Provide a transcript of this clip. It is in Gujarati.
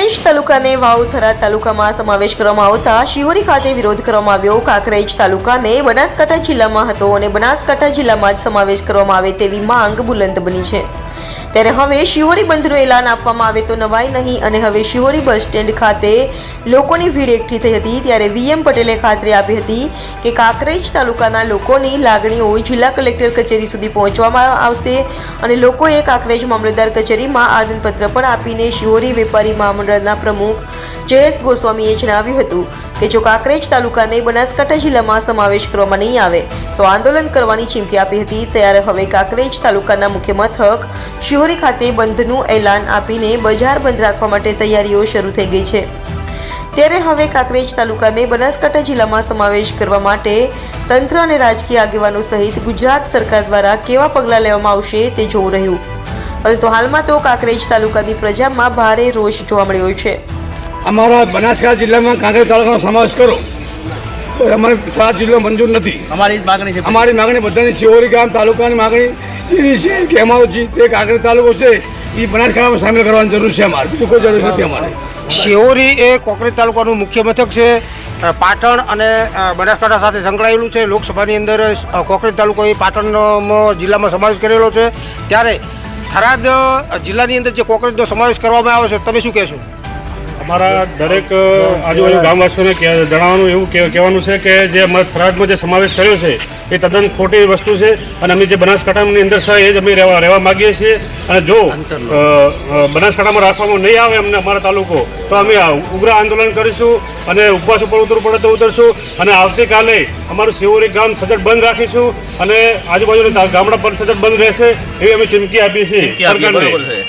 કાંકરેજ તાલુકાને વાવ-થરા તાલુકામાં સમાવેશ કરવામાં આવતા શિહોરી ખાતે વિરોધ કરવામાં આવ્યો। કાંકરેજ તાલુકાને બનાસકાંઠા જિલ્લામાં હતો અને બનાસકાંઠા જિલ્લામાં જ સમાવેશ કરવામાં આવે તેવી માંગ બુલંદ બની છે। ત્યારે હવે શિહોરી બંધનું એલાન આપવામાં આવે તો નવાઈ નહીં અને હવે શિહોરી બસ સ્ટેન્ડ ખાતે લોકોની ભીડ એકઠી થઈ હતી। ત્યારે વીએમ પટેલે ખાતરી આપી હતી કે કાંકરેજ તાલુકાના લોકોની લાગણીઓ જિલ્લા કલેક્ટર કચેરી સુધી પહોંચવામાં આવશે અને લોકોએ કાંકરેજ મામલતદાર કચેરીમાં આવેદનપત્ર પણ આપીને શિહોરી વેપારી મહામંડળના પ્રમુખ જયેશ ગોસ્વામીએ જણાવ્યું હતું કે જો કાંકરેજ તાલુકાને બનાસકાંઠા જિલ્લામાં સમાવેશ કરવામાં નહીં આવે તો આંદોલન કરવાની ચીમકી આપી હતી। ત્યારે હવે કાંકરેજ તાલુકાના મુખ્ય મથક શિહોરી ખાતે બંધનું એલાન આપીને બજાર બંધ રાખવા માટે તૈયારીઓ શરૂ થઈ ગઈ છે। ત્યારે હવે કાંકરેજ તાલુકાને બનાસકાંઠા જિલ્લામાં સમાવેશ કરવા માટે તંત્ર અને રાજકીય આગેવાનો સહિત ગુજરાત સરકાર દ્વારા કેવા પગલાં લેવામાં આવશે તે જોવું રહ્યું, પરંતુ હાલમાં તો કાંકરેજ તાલુકાની પ્રજામાં ભારે રોષ જોવા મળ્યો છે। અમારા બનાસકાંઠા જિલ્લામાં કાંકરેજ તાલુકાનો સમાવેશ કરો તો અમારે થરાદ જિલ્લો મંજૂર નથી। અમારી માગણી છે, અમારી માગણી બધાની શિહોરી ગામ તાલુકાની માગણી એવી છે કે અમારો જે કાંકરેજ તાલુકો છે એ બનાસકાંઠામાં સામેલ કરવાની જરૂર છે। અમારે બીજું કોઈ જરૂર નથી। અમારે શિહોરી એ કાંકરેજ તાલુકાનું મુખ્ય મથક છે। પાટણ અને બનાસકાંઠા સાથે સંકળાયેલું છે। લોકસભાની અંદર કાંકરેજ તાલુકો એ પાટણ જિલ્લામાં સમાવેશ કરેલો છે। ત્યારે થરાદ જિલ્લાની અંદર જે કાંકરેજનો સમાવેશ કરવામાં આવ્યો છે, તમે શું કહેશો? અમારા દરેક આજુબાજુ ગામવાસીઓને જણાવવાનું એવું કહેવાનું છે કે જે અમારા થરાદમાં જે સમાવેશ કર્યો છે એ તદ્દન ખોટી વસ્તુ છે અને અમે જે બનાસકાંઠાની અંદર છે એ જ અમે રહેવા માગીએ છીએ। અને જો બનાસકાંઠામાં રાખવામાં નહીં આવે અમને અમારો તાલુકો તો અમે ઉગ્ર આંદોલન કરીશું અને ઉપવાસ ઉપર ઉતરવું પડે તો ઉતરશું અને આવતીકાલે અમારું શિહોરી ગામ સજ્જડ બંધ રાખીશું અને આજુબાજુના ગામડા પર સજ્જડ બંધ રહેશે એવી અમે ચીમકી આપીએ છીએ સરકારને।